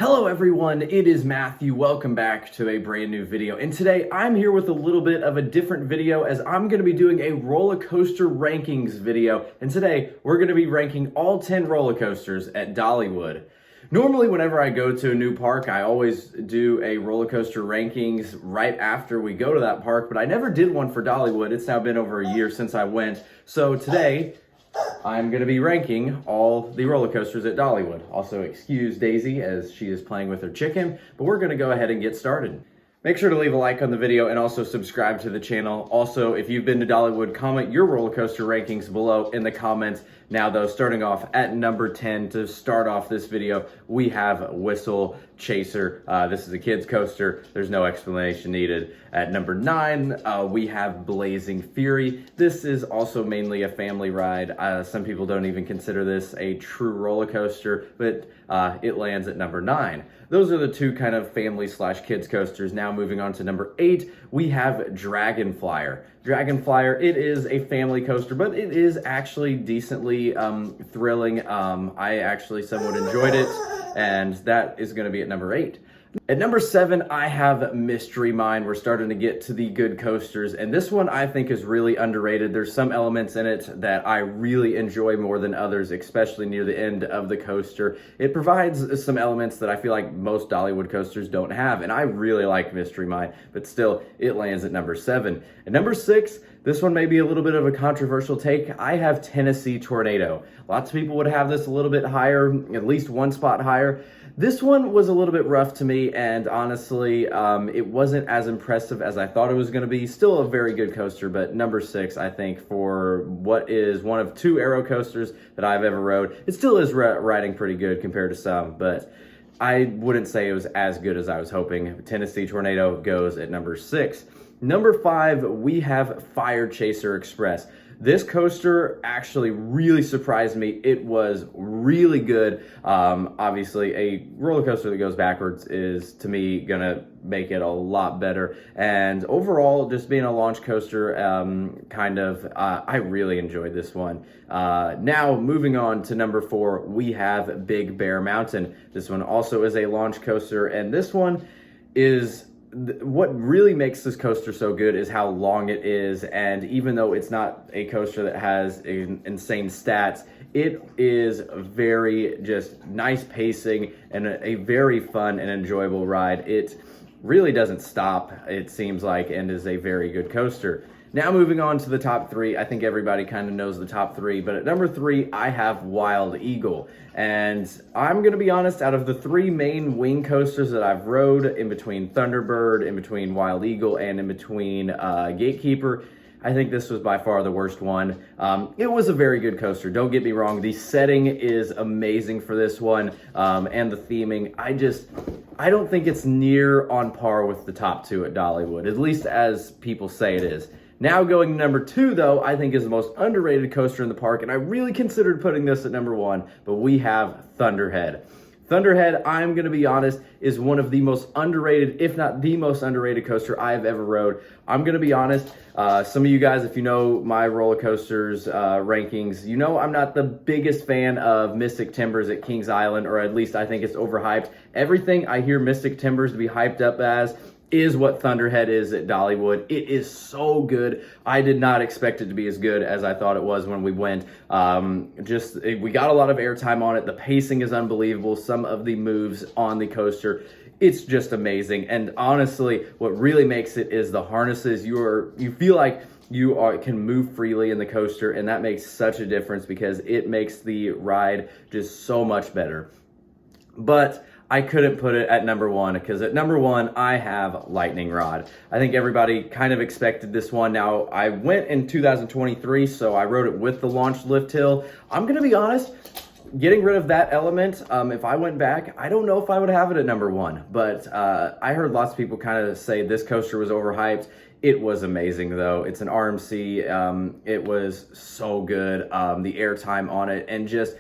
Hello everyone, it is Matthew. Welcome back to a brand new video. And today I'm here with a little bit of a different video as I'm going to be doing a roller coaster rankings video. And today we're going to be ranking all 10 roller coasters at Dollywood. Normally whenever I go to a new park, I always do a roller coaster rankings right after we go to that park, but I never did one for Dollywood. It's now been over a year since I went. So today I'm going to be ranking all the roller coasters at Dollywood. Also, excuse Daisy as she is playing with her chicken, but we're going to go ahead and get started. Make sure to leave a like on the video and also subscribe to the channel. Also, if you've been to Dollywood, comment your roller coaster rankings below in the comments. Now though, starting off at number 10 to start off this video, we have Whistle Chaser. This is a kid's coaster. There's no explanation needed. At number 9, we have Blazing Fury. This is also mainly a family ride. Some people don't even consider this a true roller coaster, but it lands at number 9. Those are the two kind of family slash kids coasters. Now moving on to number 8, we have Dragon Flyer. Dragon Flyer, it is a family coaster, but it is actually decently thrilling. I actually somewhat enjoyed it, and that is going to be at number 8. At number 7, I have Mystery Mine. We're starting to get to the good coasters, and this one I think is really underrated. There's some elements in it that I really enjoy more than others, especially near the end of the coaster. It provides some elements that I feel like most Dollywood coasters don't have, and I really like Mystery Mine, but still, it lands at number 7. At number 6, this one may be a little bit of a controversial take. I have Tennessee Tornado. Lots of people would have this a little bit higher, at least one spot higher. This one was a little bit rough to me, and honestly, it wasn't as impressive as I thought it was going to be. Still a very good coaster, but number 6, I think, for what is one of 2 aero coasters that I've ever rode. It still is riding pretty good compared to some, but I wouldn't say it was as good as I was hoping. Tennessee Tornado goes at number 6. Number 5, we have Fire Chaser Express. This coaster actually really surprised me. It was really good. Obviously, a roller coaster that goes backwards is, to me, gonna make it a lot better. And overall, just being a launch coaster, I really enjoyed this one. Now, moving on to number 4, we have Big Bear Mountain. This one also is a launch coaster, and this one is... What really makes this coaster so good is how long it is, and even though it's not a coaster that has insane stats, it is very just nice pacing and a very fun and enjoyable ride. It really doesn't stop, it seems like, and is a very good coaster. Now moving on to the top 3, I think everybody kind of knows the top 3, but at number 3, I have Wild Eagle. And I'm going to be honest, out of the 3 main wing coasters that I've rode, in between Thunderbird, in between Wild Eagle, and in between Gatekeeper, I think this was by far the worst one. It was a very good coaster, don't get me wrong. The setting is amazing for this one, and the theming. I don't think it's near on par with the top 2 at Dollywood, at least as people say it is. Now going to number 2, though, I think is the most underrated coaster in the park, and I really considered putting this at number 1, but we have Thunderhead. Thunderhead, I'm going to be honest, is one of the most underrated, if not the most underrated coaster I've ever rode. I'm going to be honest, some of you guys, if you know my roller coasters rankings, you know I'm not the biggest fan of Mystic Timbers at Kings Island, or at least I think it's overhyped. Everything I hear Mystic Timbers to be hyped up as is what Thunderhead is at Dollywood. It is so good. I did not expect it to be as good as I thought it was when we went. We got a lot of airtime on it. The pacing is unbelievable. Some of the moves on the coaster, it's just amazing. And honestly, what really makes it is the harnesses. You feel like you can move freely in the coaster, and that makes such a difference because it makes the ride just so much better. But I couldn't put it at number 1 because at number 1, I have Lightning Rod. I think everybody kind of expected this one. Now, I went in 2023, so I rode it with the launch lift hill. I'm going to be honest, getting rid of that element, if I went back, I don't know if I would have it at number 1. But I heard lots of people kind of say this coaster was overhyped. It was amazing, though. It's an RMC. It was so good. The airtime on it, and just...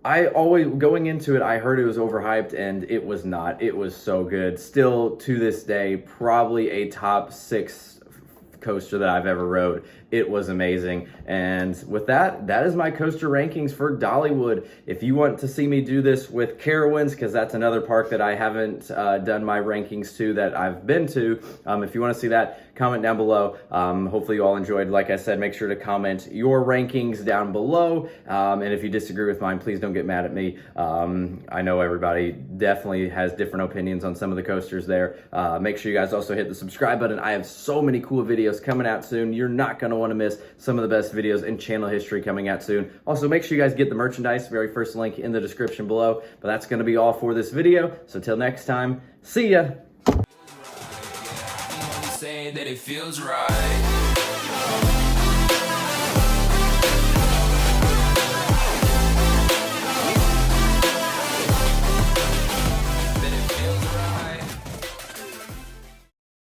going into it, I heard it was overhyped, and it was not. It was so good. Still, to this day, probably a top 6 coaster that I've ever rode. It was amazing. And with that, that is my coaster rankings for Dollywood. If you want to see me do this with Carowinds, because that's another park that I haven't done my rankings to that I've been to, if you want to see that, comment down below. Hopefully you all enjoyed. Like I said, make sure to comment your rankings down below. And if you disagree with mine, please don't get mad at me. I know everybody definitely has different opinions on some of the coasters there. Make sure you guys also hit the subscribe button. I have so many cool videos coming out soon. You're not going to want to miss some of the best videos in channel history coming out soon. Also, make sure you guys get the merchandise, very first link in the description below. But that's going to be all for this video. So till next time, see ya. Saying that it feels right.